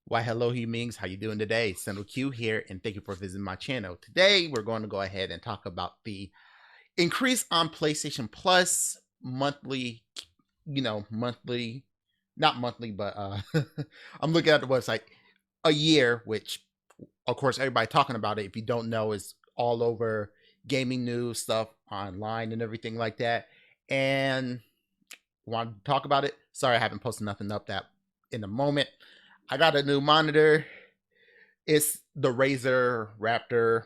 Why, hello humans, how you doing today? Sendo Q here, and thank you for visiting my channel. Today, we're going to go ahead and talk about the increase on PlayStation Plus monthly, monthly, not monthly, but I'm looking at the website, a year, which, of course, everybody talking about it. If you don't know, is all over gaming news stuff online and everything like that. And want to talk about it? Sorry, I haven't posted nothing up that in a moment. I got a new monitor. It's the Razer Raptor.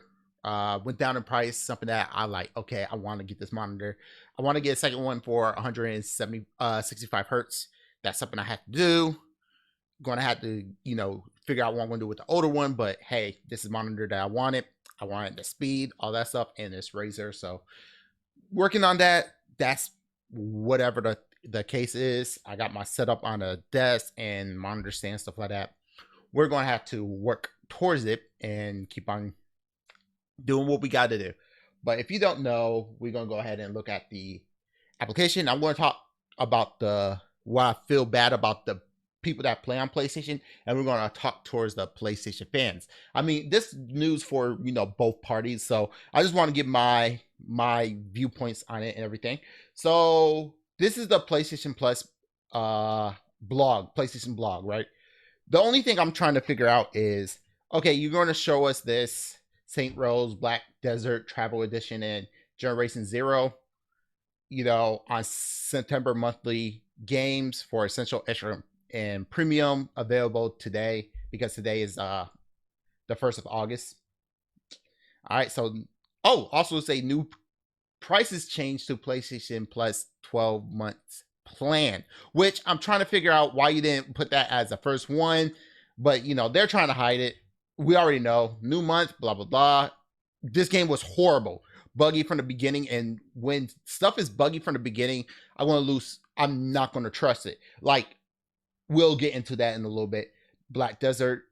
Went down in price, something that I like. Okay, I want to get this monitor. I want to get a second one for 65 hertz. That's something I have to do. Going to have to, figure out what I'm going to do with the older one. But hey, this is a monitor that I wanted. I wanted the speed, all that stuff, and it's Razer. So working on that. That's whatever the case is. I got my setup on a desk and monitor stand, stuff like that. We're going to have to work towards it and keep on doing what we got to do. But if you don't know, we're going to go ahead and look at the application. I'm going to talk about what I feel bad about the people that play on PlayStation, and we're going to talk towards the PlayStation fans. I mean, this news for both parties, so I just want to give my viewpoints on it and everything. So this is the PlayStation Plus PlayStation blog, right? The only thing I'm trying to figure out is, okay, you're going to show us this Saint Rose Black Desert Travel Edition and Generation Zero, on September monthly games for Essential, Extra, and Premium available today, because today is the 1st of August. All right, so, also say new prices changed to PlayStation Plus 12 months plan, which I'm trying to figure out why you didn't put that as the first one, but they're trying to hide it. We already know, new month, blah blah blah. This game was horrible, buggy from the beginning, and when stuff is buggy from the beginning, I'm not going to trust it. Like, we'll get into that in a little bit. Black Desert,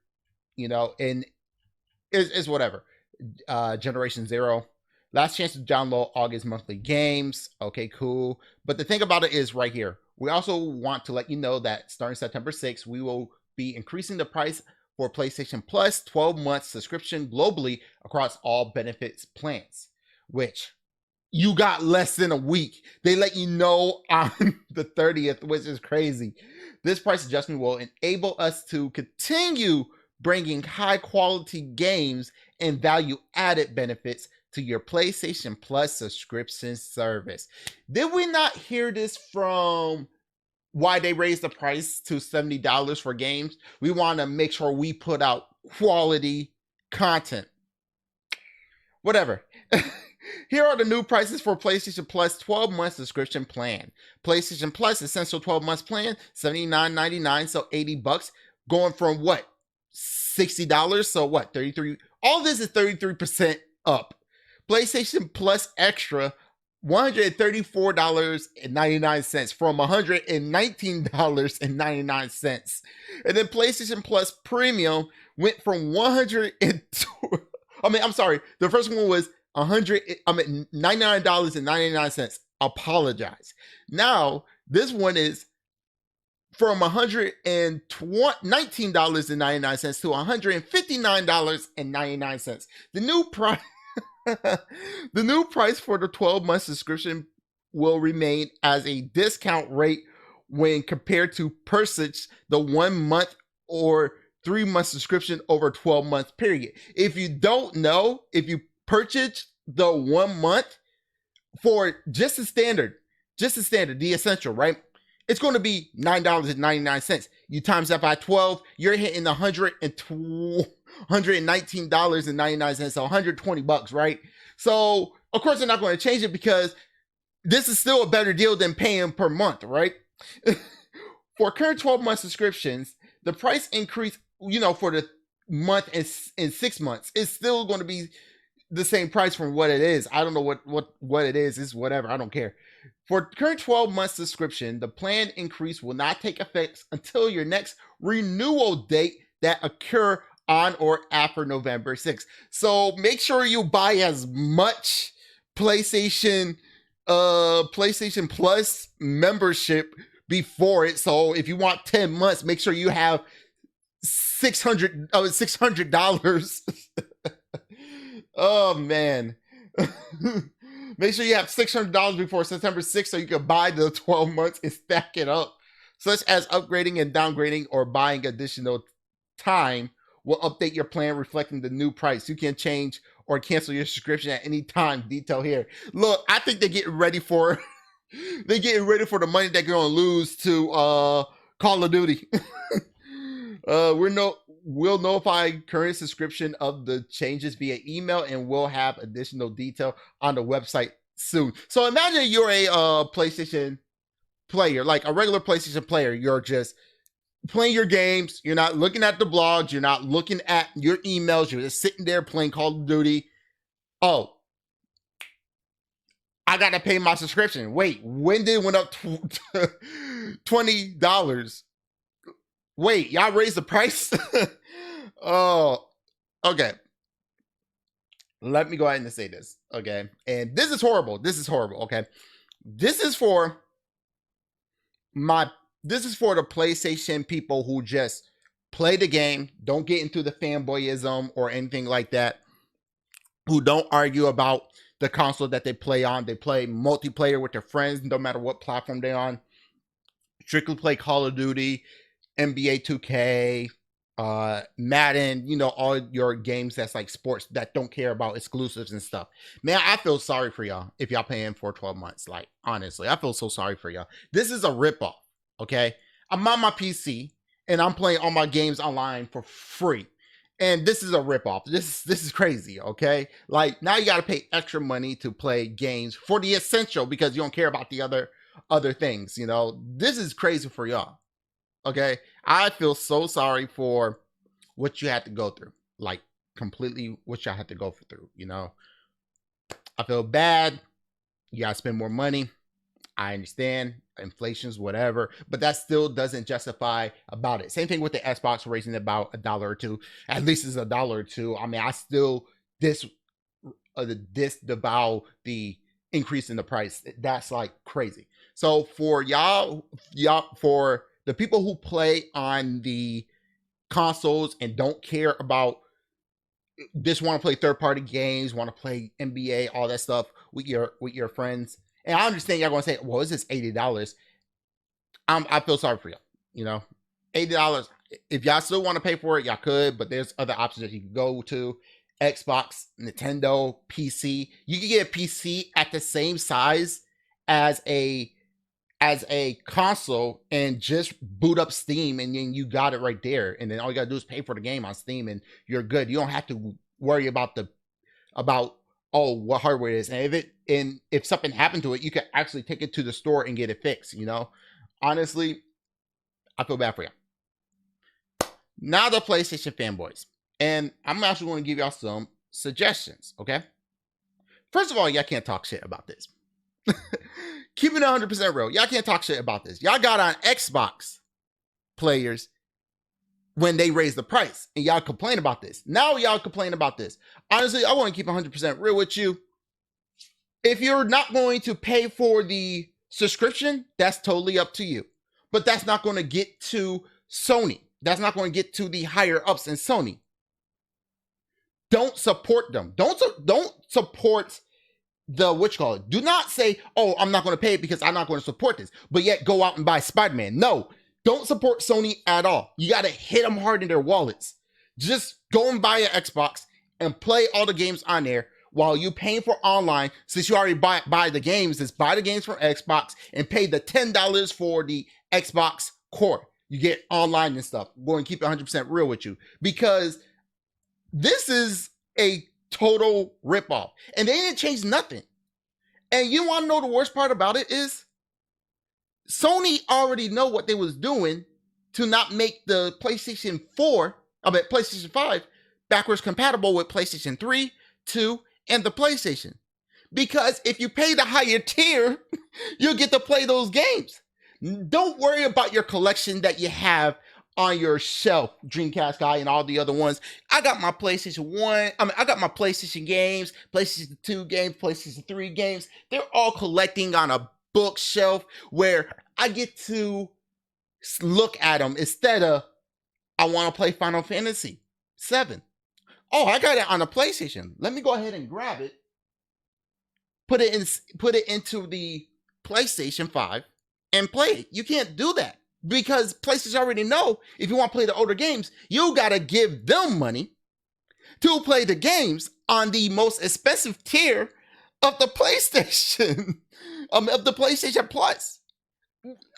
and it's whatever. Generation Zero, last chance to download August monthly games. Okay, cool. But the thing about it is right here. We also want to let you know that starting September 6th, we will be increasing the price for PlayStation Plus 12-month subscription globally across all benefits plans, which you got less than a week. They let you know on the 30th, which is crazy. This price adjustment will enable us to continue bringing high quality games and value added benefits to your PlayStation Plus subscription service. Did we not hear this from why they raised the price to $70 for games? We want to make sure we put out quality content. Whatever. Here are the new prices for PlayStation Plus 12-month subscription plan. PlayStation Plus Essential 12 months plan, $79.99, so $80, going from what? $60, so what? 33. All this is 33% up. PlayStation Plus Extra, $134.99 from $119.99. And then PlayStation Plus Premium went from the first one was $99.99. Apologize. Now, this one is from $119.99 to $159.99. The new price the new price for the 12-month subscription will remain as a discount rate when compared to purchase the 1 month or 3-month subscription over 12-month period. If you don't know, if you purchase the 1 month for just the standard, the essential, right? It's going to be $9.99. You times that by 12, you're hitting $119.99, so $120, right? So of course they're not going to change it, because this is still a better deal than paying per month, right? For current 12-month subscriptions, the price increase, for the month in 6 months, is still going to be the same price from what it is. I don't know what it is. It's whatever. I don't care. For current 12-month subscription, the planned increase will not take effect until your next renewal date that occur on or after November 6th. So make sure you buy as much PlayStation Plus membership before it. So if you want 10 months, make sure you have $600. Oh man. Make sure you have $600 before September 6th so you can buy the 12 months and stack it up. Such as upgrading and downgrading or buying additional time will update your plan reflecting the new price. You can change or cancel your subscription at any time. Detail here. Look, I think they're getting ready for the money they're gonna lose to Call of Duty. We'll notify current subscription of the changes via email and we'll have additional detail on the website soon. So imagine you're a PlayStation player, like a regular PlayStation player. You're just playing your games. You're not looking at the blogs. You're not looking at your emails. You're just sitting there playing Call of Duty. Oh, I got to pay my subscription. Wait, when did it went up to $20? Wait, y'all raised the price? Oh, okay. Let me go ahead and say this, okay? And this is horrible. This is horrible, okay? This is for the PlayStation people who just play the game, don't get into the fanboyism or anything like that, who don't argue about the console that they play on. They play multiplayer with their friends, no matter what platform they're on. Strictly play Call of Duty, NBA 2K, Madden, all your games that's like sports that don't care about exclusives and stuff. Man, I feel sorry for y'all if y'all paying for 12 months. Like, honestly, I feel so sorry for y'all. This is a ripoff, okay? I'm on my PC and I'm playing all my games online for free. And this is a ripoff. This is crazy, okay? Like, now you got to pay extra money to play games for the essential because you don't care about the other things, This is crazy for y'all, okay? I feel so sorry for what you had to go through. Like, completely what y'all had to go through, I feel bad. You got to spend more money. I understand. Inflation's whatever, but that still doesn't justify about it. Same thing with the Xbox raising about $1 or $2. At least it's $1 or $2. I mean, I still disavow the increase in the price. That's like crazy. So for y'all, for the people who play on the consoles and don't care about, just want to play third-party games, want to play NBA, all that stuff with your friends. And I understand y'all gonna say, well, is this $80? I feel sorry for y'all, $80. If y'all still want to pay for it, y'all could, but there's other options that you can go to. Xbox, Nintendo, PC. You can get a PC at the same size as a console and just boot up Steam and then you got it right there. And then all you gotta do is pay for the game on Steam and you're good. You don't have to worry about what hardware it is. And if something happened to it, you can actually take it to the store and get it fixed, Honestly, I feel bad for you. Now the PlayStation fanboys. And I'm actually going to give y'all some suggestions, okay? First of all, y'all can't talk shit about this. Keep it 100% real. Y'all can't talk shit about this. Y'all got on Xbox players when they raised the price. And y'all complain about this. Now y'all complain about this. Honestly, I want to keep 100% real with you. If you're not going to pay for the subscription, that's totally up to you. But that's not going to get to Sony. That's not going to get to the higher ups in Sony. Don't support them. Don't support the do not say, oh, I'm not going to pay it because I'm not going to support this, but yet go out and buy Spider-Man. No, don't support Sony at all. You got to hit them hard in their wallets. Just go and buy an Xbox and play all the games on there while you paying for online. Since you already buy the games, just buy the games from Xbox and pay the $10 for the Xbox core. You get online and stuff. I'm going to keep it 100% real with you because this is a total ripoff. And they didn't change nothing. And you want to know the worst part about it is Sony already know what they was doing to not make the PlayStation 5 backwards compatible with PlayStation 3, 2, and the PlayStation. Because if you pay the higher tier, you'll get to play those games. Don't worry about your collection that you have on your shelf, Dreamcast guy and all the other ones. I got my PlayStation 1. I got my PlayStation games, PlayStation 2 games, PlayStation 3 games. They're all collecting on a bookshelf where I get to look at them instead of I want to play Final Fantasy 7. Oh, I got it on a PlayStation. Let me go ahead and grab it, put it into the PlayStation 5 and play it. You can't do that because PlayStation already know if you want to play the older games, you got to give them money to play the games on the most expensive tier of the PlayStation, of the PlayStation Plus.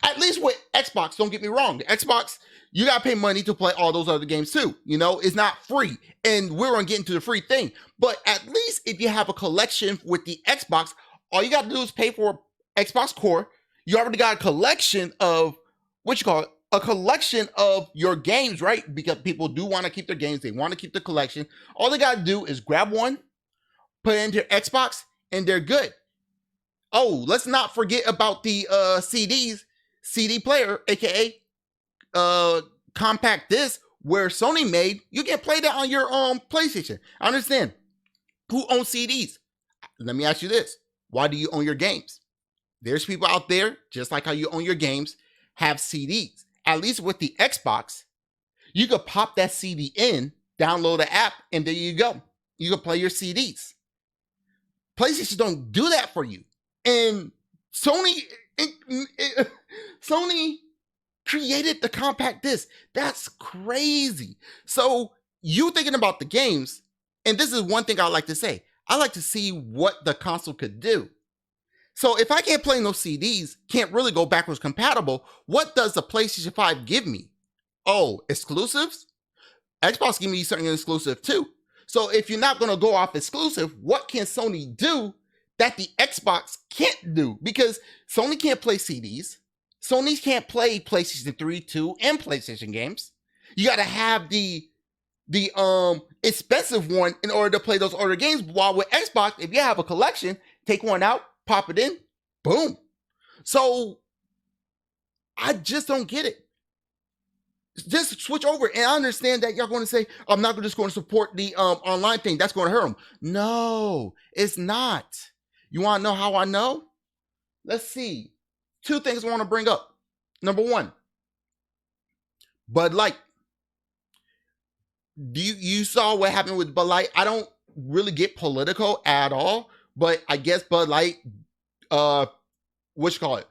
At least with Xbox, don't get me wrong. The Xbox, you gotta pay money to play all those other games too. You know, it's not free. And we're gonna get into the free thing. But at least if you have a collection with the Xbox, all you gotta do is pay for Xbox Core. You already got a collection of what you call it, a collection of your games, right? Because people do want to keep their games, they want to keep the collection. All they gotta do is grab one, put it into your Xbox, and they're good. Oh, let's not forget about the CDs, CD player, aka compact disc, where Sony made. You can play that on your PlayStation. I understand. Who owns CDs? Let me ask you this: why do you own your games? There's people out there, just like how you own your games, have CDs. At least with the Xbox, you could pop that CD in, download the app, and there you go. You can play your CDs. PlayStation don't do that for you. And Sony created the compact disc. That's crazy. So you thinking about the games, and this is one thing I like to say. I like to see what the console could do. So if I can't play no CDs, can't really go backwards compatible, what does the PlayStation 5 give me? Oh, exclusives? Xbox give me certain exclusive too. So if you're not going to go off exclusive, what can Sony do that the Xbox can't do? Because Sony can't play CDs. Sony can't play PlayStation 3, 2, and PlayStation games. You got to have the expensive one in order to play those older games. While with Xbox, if you have a collection, take one out, pop it in, boom. So I just don't get it. Just switch over. And I understand that y'all going to say, I'm not just going to support the online thing. That's going to hurt them. No, it's not. You want to know how I know? Let's see. Two things I want to bring up. Number one, Bud Light. You saw what happened with Bud Light? I don't really get political at all, but I guess Bud Light, what you call it,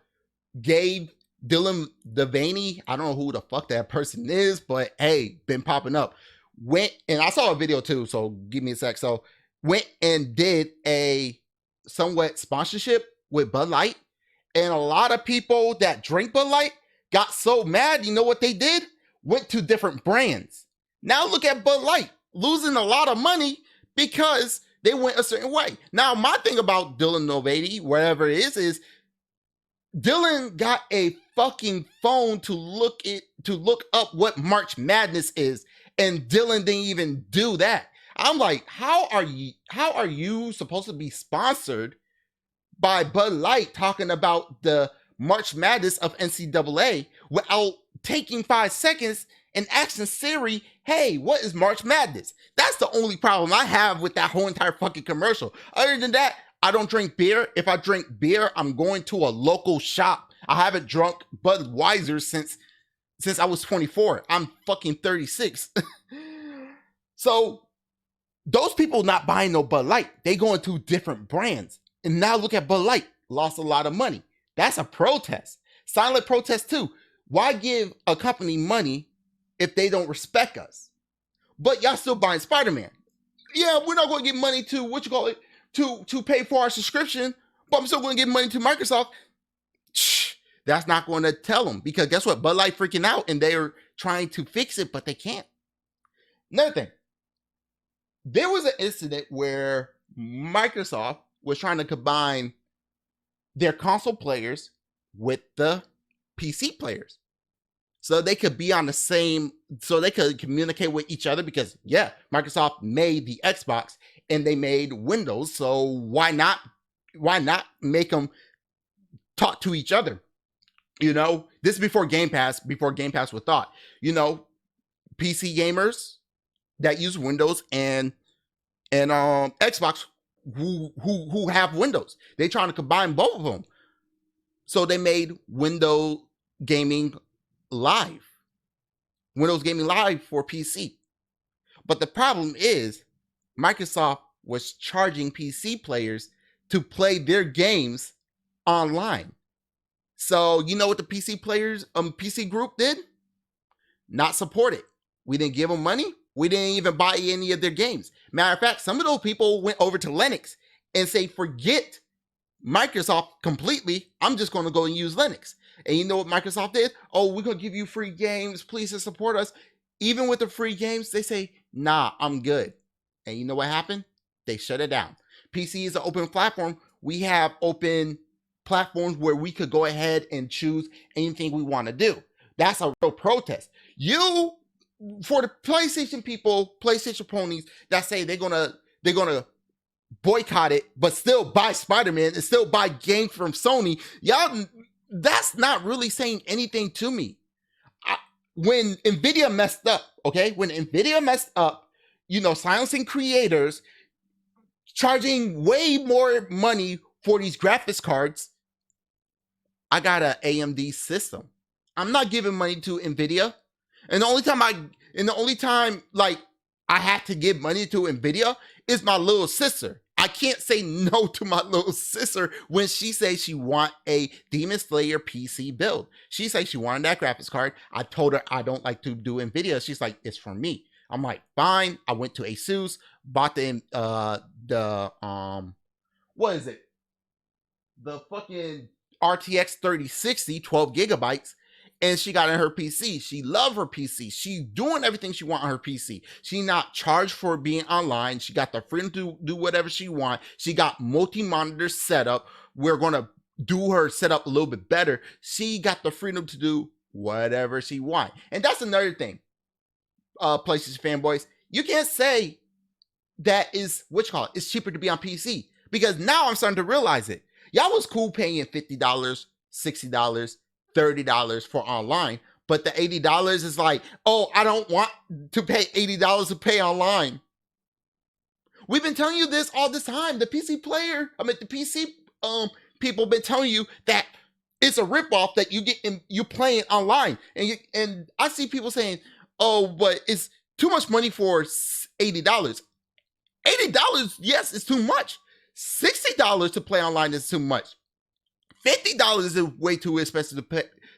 gave Dylan Devaney, I don't know who the fuck that person is, but hey, been popping up. Went, and I saw a video too, so give me a sec. So went and did a somewhat sponsorship with Bud Light, and a lot of people that drink Bud Light got so mad. You know what they did? Went to different brands. Now look at Bud Light losing a lot of money because they went a certain way. Now my thing about Dylan Mulvaney, wherever it is Dylan got a fucking phone to look up what March Madness is, and Dylan didn't even do that. I'm like, how are you supposed to be sponsored by Bud Light talking about the March Madness of NCAA without taking 5 seconds and asking Siri, hey, what is March Madness? That's the only problem I have with that whole entire fucking commercial. Other than that, I don't drink beer. If I drink beer, I'm going to a local shop. I haven't drunk Budweiser since I was 24. I'm fucking 36. So those people not buying no Bud Light. They going to different brands. And now look at Bud Light. Lost a lot of money. That's a protest. Silent protest too. Why give a company money if they don't respect us? But y'all still buying Spider-Man. Yeah, we're not going to give money to, what you call it, to pay for our subscription, but I'm still going to give money to Microsoft. Shh, that's not going to tell them, because guess what? Bud Light freaking out and they're trying to fix it, but they can't. Another thing, there was an incident where Microsoft was trying to combine their console players with the PC players, so they could be on the same, so they could communicate with each other, because yeah, Microsoft made the Xbox and they made Windows, so why not make them talk to each other? You know, this is before Game Pass was thought. You know, PC gamers that use Windows and Xbox who have Windows, they trying to combine both of them, so they made Windows gaming live. Windows Gaming Live for PC. But the problem is Microsoft was charging PC players to play their games online. So you know what the PC players, PC group did? Not support it. We didn't give them money. We didn't even buy any of their games. Matter of fact, some of those people went over to Linux and say, forget Microsoft completely. I'm just going to go and use Linux. And you know what Microsoft did? Oh, we're going to give you free games. Please support us. Even with the free games, they say, nah, I'm good. And you know what happened? They shut it down. PC is an open platform. We have open platforms where we could go ahead and choose anything we want to do. That's a real protest. You, for the PlayStation people, PlayStation ponies that say they're gonna boycott it, but still buy Spider-Man and still buy games from Sony, y'all, that's not really saying anything to me. When Nvidia messed up, okay, when Nvidia messed up, silencing creators, charging way more money for these graphics cards, I got an AMD system. I'm not giving money to Nvidia. And the only time like I had to give money to Nvidia is my little sister. I can't say no to my little sister when she says she want a Demon Slayer PC build. She says she wanted that graphics card. I told her I don't like to do Nvidia. She's like, it's for me. I'm like, fine. I went to ASUS, bought the what is it? The fucking RTX 3060, 12 gigabytes. And she got in her PC. She loved her PC. She's doing everything she wants on her PC. She not charged for being online. She got the freedom to do whatever she wants. She got multi-monitor setup. We're going to do her setup a little bit better. She got the freedom to do whatever she wants. And that's another thing, PlayStation fanboys. You can't say that is, it's cheaper to be on PC. Because now I'm starting to realize it. Y'all was cool paying $50, $60, $30 for online, but the $80 is like, oh, I don't want to pay $80 to pay online. We've been telling you this all this time. The PC people been telling you that it's a ripoff that you playing online, and I see people saying, oh, but it's too much money for $80. $80, yes, it's too much. $60 to play online is too much. $50 is way too expensive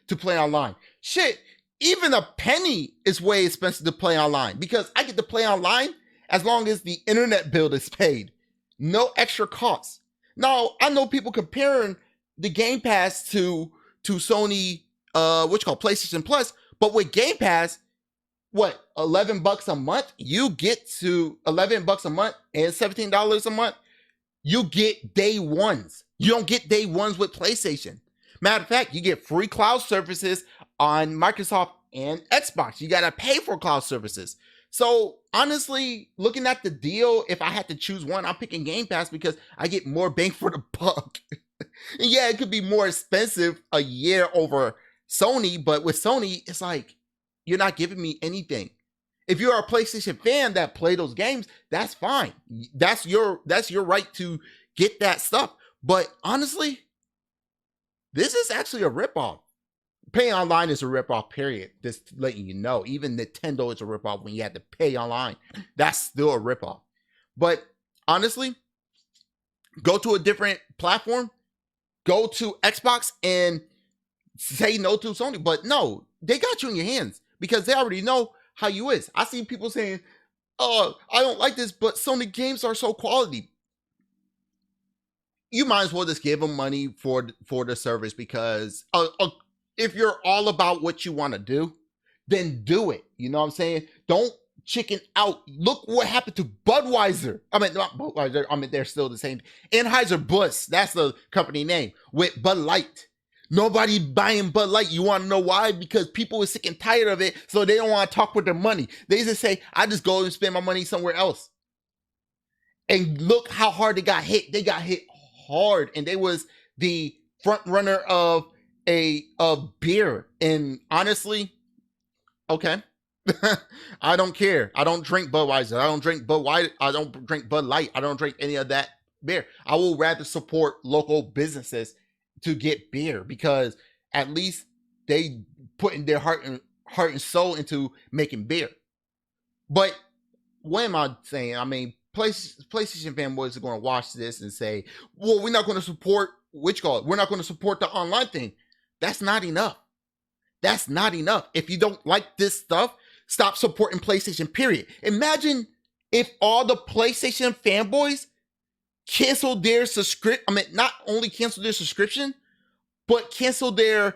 to play online. Shit, even a penny is way expensive to play online because I get to play online as long as the internet bill is paid. No extra costs. Now, I know people comparing the Game Pass to Sony, PlayStation Plus, but with Game Pass, what, $11 a month? You get to $11 a month and $17 a month. You get day ones. You don't get day ones with PlayStation. Matter of fact, you get free cloud services on Microsoft and Xbox. You got to pay for cloud services. So honestly, looking at the deal, if I had to choose one, I'm picking Game Pass because I get more bang for the buck. And yeah, it could be more expensive a year over Sony, but with Sony, it's like, you're not giving me anything. If you're a PlayStation fan that play those games, that's fine. That's your right to get that stuff. But honestly, this is actually a ripoff. Paying online is a ripoff, period. Just letting you know. Even Nintendo is a ripoff when you have to pay online. That's still a ripoff. But honestly, go to a different platform. Go to Xbox and say no to Sony. But no, they got you in your hands because they already know how you is. I see people saying, oh, I don't like this, but Sony games are so quality. You might as well just give them money for the service because if you're all about what you want to do, then do it. You know what I'm saying? Don't chicken out. Look what happened to Budweiser. I mean, not Budweiser. I mean, they're still the same. Anheuser-Busch, that's the company name, with Bud Light. Nobody buying Bud Light. You want to know why? Because people are sick and tired of it, so they don't want to talk with their money. They just say, I just go and spend my money somewhere else. And look how hard they got hit. They got hit hard, and they was the front runner of beer. And honestly, okay, I don't care. I don't drink Budweiser. I don't drink Budweiser. I don't drink Bud Light. I don't drink any of that beer. I will rather support local businesses to get beer because at least they put in their heart heart and soul into making beer. But what am I saying? I mean, PlayStation fanboys are going to watch this and say, well, we're not going to support, we're not going to support the online thing. That's not enough. That's not enough. If you don't like this stuff, stop supporting PlayStation, period. Imagine if all the PlayStation fanboys canceled their subscription. I mean, not only canceled their subscription, but canceled their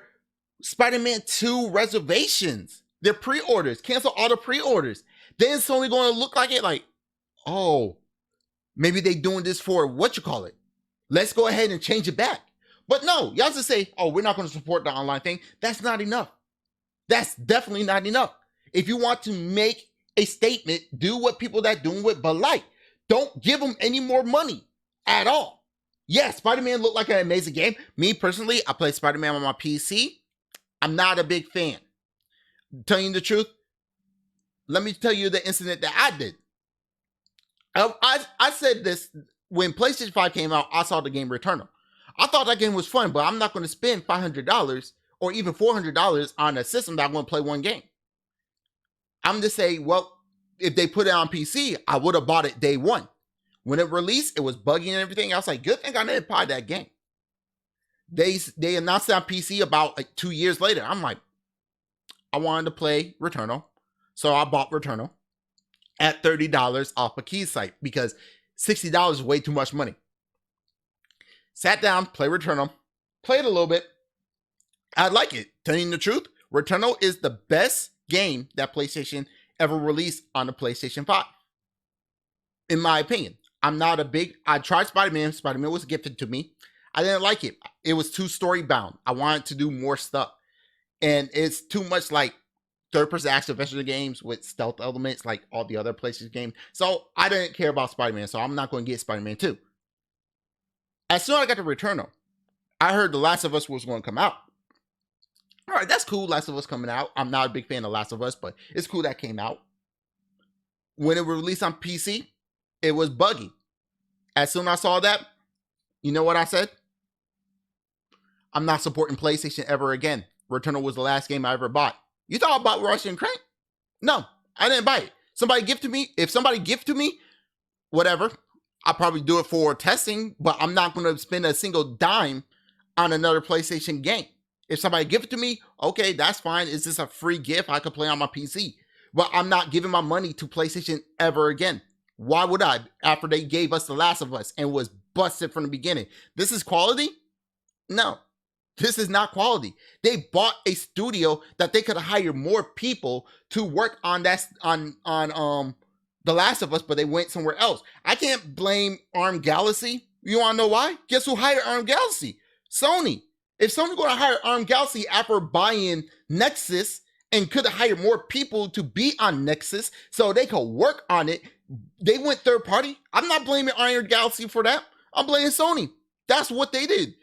Spider-Man 2 reservations, their pre-orders, cancel all the pre-orders. Then it's only going to look like it like, oh, maybe they doing this for let's go ahead and change it back. But no, y'all just say, oh, we're not going to support the online thing. That's not enough. That's definitely not enough. If you want to make a statement, do what people that doing with Bud Light. Don't give them any more money at all. Yes, Spider-Man looked like an amazing game. Me personally, I play Spider-Man on my PC. I'm not a big fan. Telling you the truth, let me tell you the incident that I did. I said this when PlayStation 5 came out, I saw the game Returnal. I thought that game was fun, but I'm not going to spend $500 or even $400 on a system that I'm going to play one game. I'm just saying, well, if they put it on PC, I would have bought it day one. When it released, it was buggy and everything. I was like, good thing I didn't buy that game. They announced it on PC about like 2 years later. I'm like, I wanted to play Returnal, so I bought Returnal at $30 off a key site because $60 is way too much money. Sat down, play Returnal, played a little bit. I like it. Telling you the truth, Returnal is the best game that PlayStation ever released on the PlayStation 5. In my opinion, I tried Spider-Man. Spider-Man was gifted to me. I didn't like it. It was too story bound. I wanted to do more stuff. And it's too much like third-person action adventure games with stealth elements like all the other PlayStation games. So I didn't care about Spider-Man, so I'm not going to get Spider-Man 2. As soon as I got to Returnal, I heard The Last of Us was going to come out. All right, that's cool, Last of Us coming out. I'm not a big fan of Last of Us, but it's cool that came out. When it was released on PC, it was buggy. As soon as I saw that, you know what I said? I'm not supporting PlayStation ever again. Returnal was the last game I ever bought. You thought I bought Ratchet and Clank? No, I didn't buy it. Somebody gifted me. If somebody gifted me, whatever, I'll probably do it for testing, but I'm not going to spend a single dime on another PlayStation game. If somebody gives it to me, okay, that's fine. Is this a free gift I could play on my PC? But I'm not giving my money to PlayStation ever again. Why would I? After they gave us The Last of Us and was busted from the beginning. This is quality? No, this is not quality. They bought a studio that they could hire more people to work on The Last of Us, but they went somewhere else. I can't blame ARM Galaxy. You want to know why? Guess who hired ARM Galaxy? Sony. If Sony going to hire ARM Galaxy after buying Nexus and could have hired more people to be on Nexus so they could work on it, they went third party. I'm not blaming ARM Galaxy for that. I'm blaming Sony. That's what they did.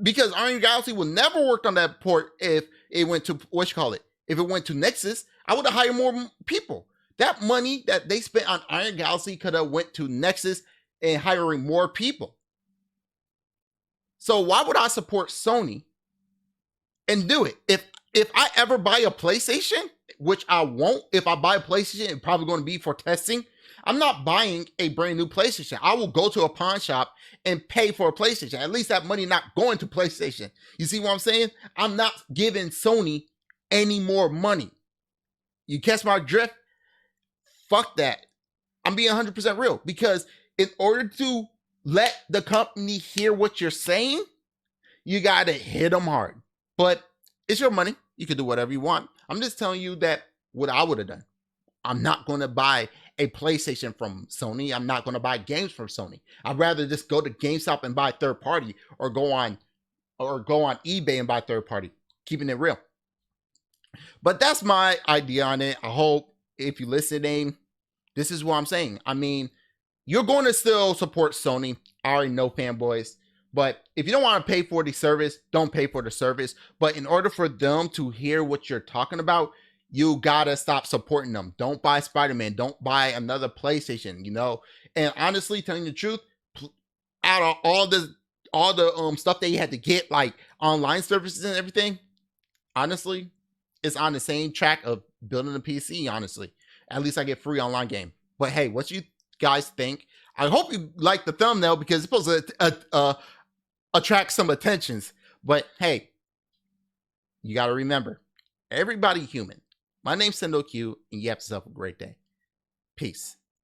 Because ARM Galaxy would never worked on that port if it went to, if it went to Nexus, I would have hired more people. That money that they spent on Iron Galaxy could have went to Nexus and hiring more people. So why would I support Sony and do it? If I ever buy a PlayStation, which I won't, if I buy a PlayStation, it's probably going to be for testing. I'm not buying a brand new PlayStation. I will go to a pawn shop and pay for a PlayStation. At least that money not going to PlayStation. You see what I'm saying? I'm not giving Sony any more money. You catch my drift? Fuck that. I'm being 100% real, because in order to let the company hear what you're saying, you got to hit them hard. But it's your money. You can do whatever you want. I'm just telling you that what I would have done. I'm not going to buy a PlayStation from Sony. I'm not going to buy games from Sony. I'd rather just go to GameStop and buy third party, or go on eBay and buy third party. Keeping it real. But that's my idea on it. I hope if you're listening, this is what I'm saying. I mean, you're going to still support Sony. I already know, fanboys. But if you don't want to pay for the service, don't pay for the service. But in order for them to hear what you're talking about, you gotta stop supporting them. Don't buy Spider-Man. Don't buy another PlayStation, you know? And honestly, telling the truth, out of all the stuff that you had to get, like online services and everything, honestly, is on the same track of building a PC, honestly. At least I get free online game. But hey, what you guys think? I hope you like the thumbnail because it's supposed to attract some attentions. But hey, you got to remember, everybody human. My name's SendoQ, and you have yourself a great day. Peace.